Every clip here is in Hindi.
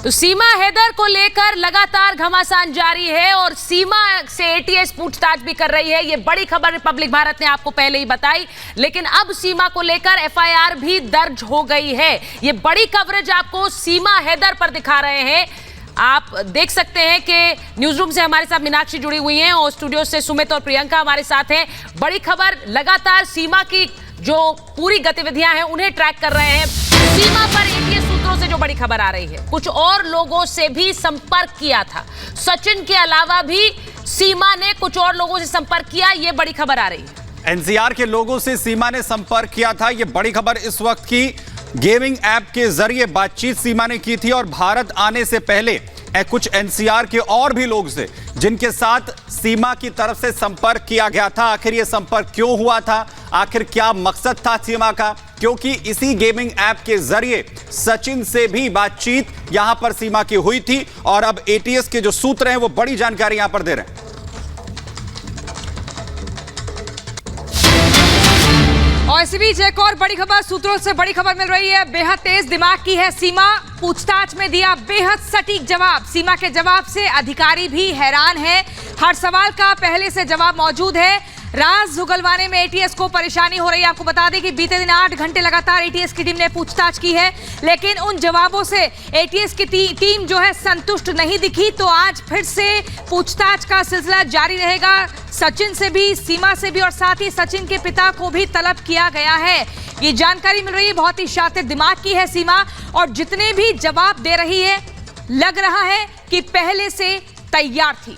तो सीमा हैदर को लेकर लगातार घमासान जारी है और सीमा से एटीएस पूछताछ भी कर रही है। ये बड़ी खबर रिपब्लिक भारत ने आपको पहले ही बताई, लेकिन अब सीमा को लेकर एफआईआर भी दर्ज हो गई है। ये बड़ी कवरेज आपको सीमा हैदर पर दिखा रहे हैं। आप देख सकते हैं कि न्यूज रूम से हमारे साथ मीनाक्षी जुड़ी हुई हैं और स्टूडियो से सुमित और प्रियंका हमारे साथ हैं। बड़ी खबर, लगातार सीमा की जो पूरी गतिविधियां हैं उन्हें ट्रैक कर रहे हैं। सीमा पर एटीएस सूत्रों से जो बड़ी खबर आ रही है, कुछ और लोगों से भी संपर्क किया था। सचिन के अलावा भी सीमा ने कुछ और लोगों से संपर्क किया, ये बड़ी खबर आ रही है। एनसीआर के लोगों से सीमा ने संपर्क किया था, ये बड़ी खबर इस वक्त की। गेमिंग ऐप के जरिए बातचीत सीमा ने की थी और भारत आने से पहले कुछ एनसीआर के और भी लोग थे जिनके साथ सीमा की तरफ से संपर्क किया गया था। आखिर यह संपर्क क्यों हुआ था, आखिर क्या मकसद था सीमा का, क्योंकि इसी गेमिंग ऐप के जरिए सचिन से भी बातचीत यहां पर सीमा की हुई थी और अब एटीएस के जो सूत्र हैं वो बड़ी जानकारी यहां पर दे रहे हैं। और इसी बीच एक और बड़ी खबर, सूत्रों से बड़ी खबर मिल रही है। बेहद तेज दिमाग की है सीमा, पूछताछ में दिया बेहद सटीक जवाब। सीमा के जवाब से अधिकारी भी हैरान है, हर सवाल का पहले से जवाब मौजूद है। राज उगलवाने में एटीएस को परेशानी हो रही है। आपको बता दें कि बीते दिन 8 घंटे लगातार एटीएस की टीम ने पूछताछ की है, लेकिन उन जवाबों से एटीएस की टीम जो है संतुष्ट नहीं दिखी। तो आज फिर से पूछताछ का सिलसिला जारी रहेगा। सचिन से भी, सीमा से भी और साथ ही सचिन के पिता को भी तलब किया गया है। ये जानकारी मिल रही है। बहुत ही शातिर दिमाग की है सीमा और जितने भी जवाब दे रही है लग रहा है कि पहले से तैयार थी।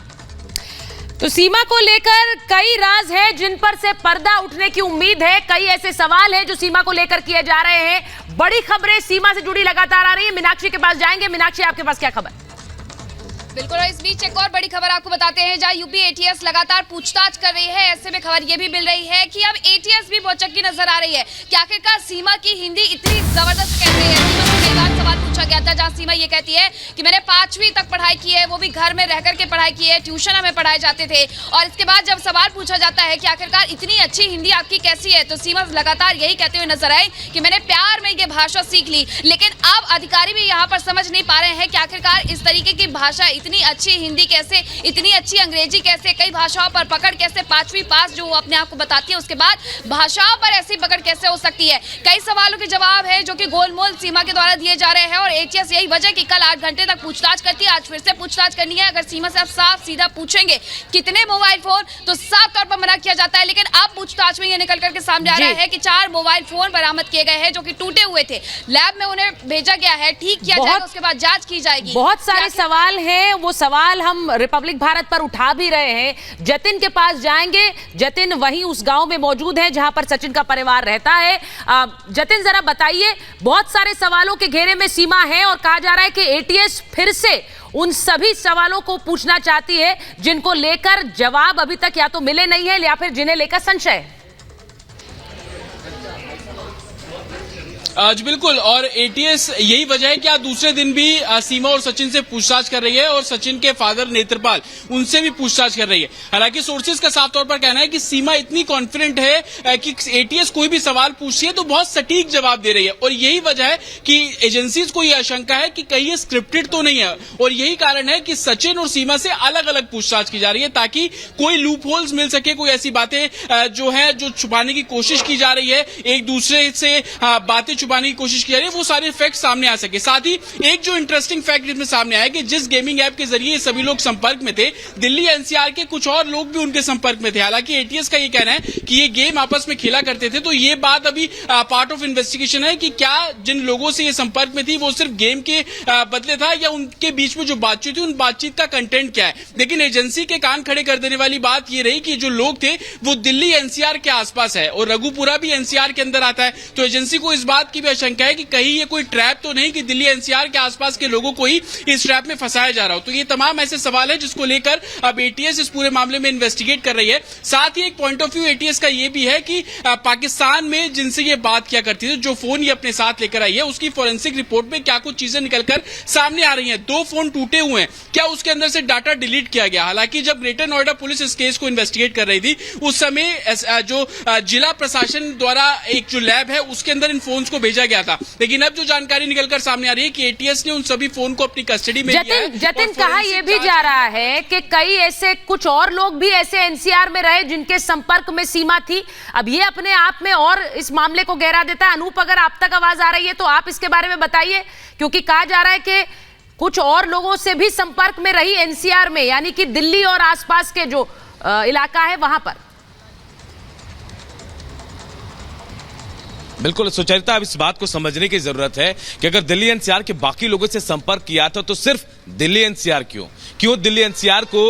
तो सीमा को लेकर कई राज हैं जिन पर से पर्दा उठने की उम्मीद है। कई ऐसे सवाल हैं जो सीमा को लेकर किए जा रहे हैं। बड़ी खबरें सीमा से जुड़ी लगातार आ रही है। मीनाक्षी के पास जाएंगे। मीनाक्षी, आपके पास क्या खबर? बिल्कुल, और इस बीच एक और बड़ी खबर आपको बताते हैं, जहां यूपी एटीएस लगातार पूछताछ कर रही है। ऐसे में खबर ये भी मिल रही है कि अब एटीएस भी भौचक्की नजर आ रही है कि आखिरकार सीमा की हिंदी इतनी जबरदस्त कैसे है। सीमा से कई बार सवाल पूछा गया था, जहां सीमा ये कहती है कि मैंने 5वीं तक पढ़ाई की है, वो भी घर में रहकर के पढ़ाई की है, ट्यूशन हमें पढ़ाए जाते थे। और इसके बाद जब सवाल पूछा जाता है कि आखिरकार इतनी अच्छी हिंदी आपकी कैसी है, तो सीमा लगातार यही कहते हुए नजर आए कि मैंने प्यार में ये भाषा सीख ली। लेकिन अब अधिकारी भी यहाँ पर समझ नहीं पा रहे हैं कि आखिरकार इस तरीके की भाषा, इतनी अच्छी हिंदी कैसे, इतनी अच्छी अंग्रेजी कैसे, कई भाषाओं पर पकड़ कैसे, 5वीं पास जो अपने आप को बताती है उसके बाद भाषाओं पर ऐसी पकड़ कैसे हो सकती है। कई सवालों के जवाब है जो कि गोलमोल सीमा के द्वारा दिए जा रहे हैं और एटीएस यही वजह कि कल 8 घंटे तक पूछताछ करती है, आज फिर से पूछताछ करनी है। अगर सीमा से आप साफ सीधा पूछेंगे कितने मोबाइल फोन, तो साफ तौर पर मना किया जाता है। लेकिन अब पूछताछ में ये निकल करके सामने आ रहा है कि 4 मोबाइल फोन बरामद किए गए हैं जो कि टूटे हुए थे। लैब में उन्हें भेजा गया है, ठीक किया जाएगा, उसके बाद जांच की जाएगी। बहुत सारे सवाल हैं, वो सवाल हम रिपब्लिक भारत पर उठा भी रहे हैं। जतिन के पास जाएंगे। जतिन वहीं उस गांव में मौजूद है जहां पर सचिन का परिवार रहता है। जतिन, जरा बताइए, बहुत सारे सवालों के घेरे में सीमा है और कहा जा रहा है कि एटीएस फिर से उन सभी सवालों को पूछना चाहती है जिनको लेकर जवाब अभी तक या तो मिले नहीं है या फिर जिन्हें लेकर संशय है। जी बिल्कुल, और एटीएस यही वजह है कि आज दूसरे दिन भी सीमा और सचिन से पूछताछ कर रही है और सचिन के फादर नेत्रपाल, उनसे भी पूछताछ कर रही है। हालांकि सोर्सेज का साफ तौर पर कहना है कि सीमा इतनी कॉन्फिडेंट है कि एटीएस कोई भी सवाल पूछती है तो बहुत सटीक जवाब दे रही है और यही वजह है कि एजेंसीज को यह आशंका है कि कहीं ये स्क्रिप्टेड तो नहीं है और यही कारण है कि सचिन और सीमा से अलग अलग पूछताछ की जा रही है ताकि कोई लूप होल्स मिल सके, कोई ऐसी बातें जो है जो छुपाने की कोशिश की जा रही है, एक दूसरे से बातें छुपाने की कोशिश की जा रही है, वो सारे फैक्ट सामने आ सके। साथ ही एक जो इंटरेस्टिंग फैक्ट इसमें सामने आया कि जिस गेमिंग ऐप के जरिए सभी लोग संपर्क में थे, दिल्ली एनसीआर के कुछ और लोग भी उनके संपर्क में थे। हालांकि एटीएस का ये कहना है कि ये गेम आपस में खेला करते थे, तो ये बात अभी पार्ट ऑफ इन्वेस्टिगेशन है कि क्या जिन लोगों से ये संपर्क में थी वो सिर्फ गेम के बदले था या उनके बीच में जो बातचीत थी उन बातचीत का कंटेंट क्या है। लेकिन एजेंसी के कान खड़े कर देने वाली बात ये रही कि जो लोग थे वो दिल्ली एनसीआर के आसपास है और रघुपुरा भी एनसीआर के अंदर आता है। तो एजेंसी को इस बात की भी आशंका है कि कहीं ये कोई ट्रैप तो नहीं कि दिल्ली एनसीआर के आसपास के लोगों को ही इस ट्रैप में फंसाया जा रहा हो। तो ये तमाम ऐसे सवाल है जिसको लेकर अब एटीएस इस पूरे मामले में इन्वेस्टिगेट कर रही है। साथ ही एक पॉइंट ऑफ व्यू एटीएस का ये भी है कि पाकिस्तान में जिनसे ये बात किया करती थी, जो फोन ये अपने साथ लेकर आई है, उसकी फोरेंसिक रिपोर्ट में क्या कुछ चीजें निकलकर सामने आ रही हैं। 2 फोन टूटे हुए हैं, क्या उसके अंदर से डाटा डिलीट किया गया? हालांकि जब ग्रेटर नोएडा पुलिस इस केस को इन्वेस्टिगेट कर रही थी उस समय जो जिला प्रशासन द्वारा एक जो लैब है उसके अंदर इन फोन्स को भेजा गया था। लेकिन अब जो जानकारी निकलकर सामने आ रही है कि एटीएस ने उन सभी फोन को अपनी कस्टडी में लिया है। जतिन, कहा यह भी जा रहा है कि कई ऐसे कुछ और लोग भी ऐसे एनसीआर में रहे जिनके संपर्क में सीमा थी। अब ये अपने आप में और इस मामले को गहरा देता है। अनूप, अगर आप तक आवाज आ रही है तो आप इसके बारे में बताइए, क्योंकि कहा जा रहा है कि कुछ और लोगों से भी संपर्क में रही एनसीआर में, यानी कि दिल्ली और आसपास के जो इलाका है वहां पर। बिल्कुल सुचरिता, अब इस बात को समझने की जरूरत है कि अगर दिल्ली एनसीआर के बाकी लोगों से संपर्क किया था तो सिर्फ दिल्ली एनसीआर क्यों दिल्ली एनसीआर को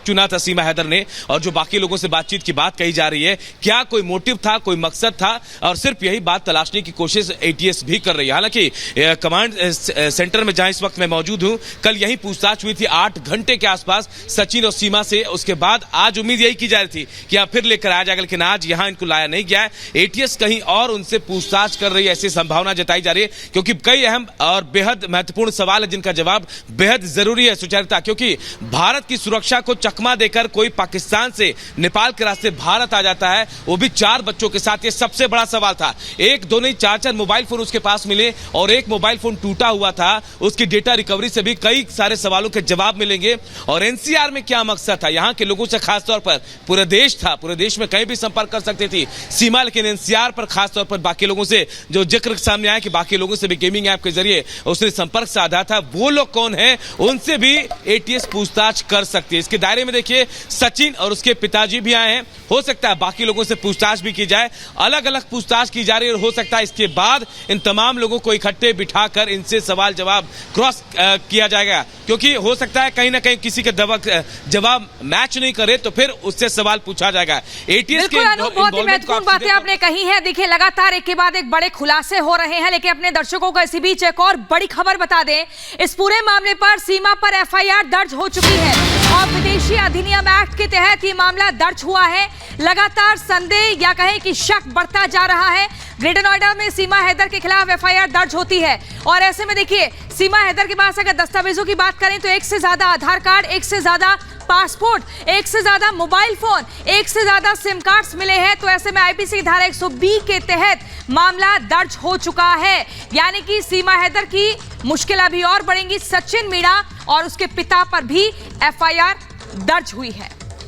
चुना था सीमा हैदर ने, और जो बाकी लोगों से बातचीत की बात कही जा रही है, क्या कोई मोटिव था, कोई मकसद था, और सिर्फ यही बात तलाशने की कोशिश एटीएस भी कर रही है। हालांकि कमांड सेंटर में जहां इस वक्त मैं मौजूद हूं, कल यही पूछताछ हुई थी 8 घंटे के आसपास सचिन और सीमा से। उसके बाद आज उम्मीद यही की जा रही थी कि अब फिर लेकर आया जाएगा, लेकिन आज यहां इनको लाया नहीं गया है। एटीएस कहीं और उनसे पूछताछ कर रही है, ऐसी संभावना जताई जा रही है, क्योंकि कई अहम और बेहद महत्वपूर्ण सवाल है जिनका जवाब बेहद जरूरी है सुचरिता। क्योंकि भारत की सुरक्षा को चकमा देकर कोई पाकिस्तान से नेपाल के रास्ते भारत आ जाता है, वो भी 4 बच्चों के साथ, ये सबसे बड़ा सवाल था। एक दो नहीं, 4 मोबाइल फोन उसके पास मिले और एक मोबाइल फोन टूटा हुआ था। उसकी डेटा रिकवरी से भी कई सारे सवालों के जवाब मिलेंगे। और एनसीआर में क्या मकसद था, यहां के लोगों से खासतौर पर, पूरे देश था, पूरे देश में कहीं भी संपर्क कर सकती थी सीमा, लेकिन एनसीआर पर खासतौर पर बाकी लोगों से जो जिक्र सामने आया कि बाकी लोगों से भी गेमिंग ऐप के जरिए उसने संपर्क साधा था, वो लोग कौन है, उनसे भी एटीएस पूछताछ कर सकती है। इसके दायरे में देखिए सचिन और उसके पिताजी भी आए हैं, हो सकता है बाकी लोगों से पूछताछ भी की जाए, अलग अलग पूछताछ की जा रही है, और हो सकता है इसके बाद इन तमाम लोगों को इकट्ठे बिठाकर इनसे सवाल जवाब क्रॉस किया जाएगा, क्योंकि हो सकता है कहीं ना कहीं किसी के जवाब मैच नहीं करे तो फिर उससे सवाल पूछा जाएगा। एटीएस के बहुत ही महत्वपूर्ण बातें आपने कही है। देखिए लगातार एक के बाद एक बड़े खुलासे हो रहे हैं, लेकिन अपने दर्शकों को इसी बीच एक और बड़ी खबर बता दें। इस पूरे मामले पर सीमा पर एफआईआर दर्ज हो चुकी है और विदेशी अधिनियम एक्ट के तहत ये मामला दर्ज हुआ है। लगातार संदेह या कहें कि शक बढ़ता जा रहा है। ग्रेटर नोएडा में सीमा हैदर के खिलाफ एफआईआर दर्ज होती है, और ऐसे में देखिए सीमा हैदर के पास अगर दस्तावेजों की बात करें तो 1 से ज्यादा आधार कार्ड, 1 से ज्यादा पासपोर्ट, 1 से ज्यादा मोबाइल फोन, 1 से ज्यादा सिम कार्ड्स मिले हैं। तो ऐसे में आईपीसी धारा 120 के तहत मामला दर्ज हो चुका है, यानी कि सीमा हैदर की मुश्किल अभी और बढ़ेंगी। सचिन मीणा और उसके पिता पर भी एफआईआर दर्ज हुई है।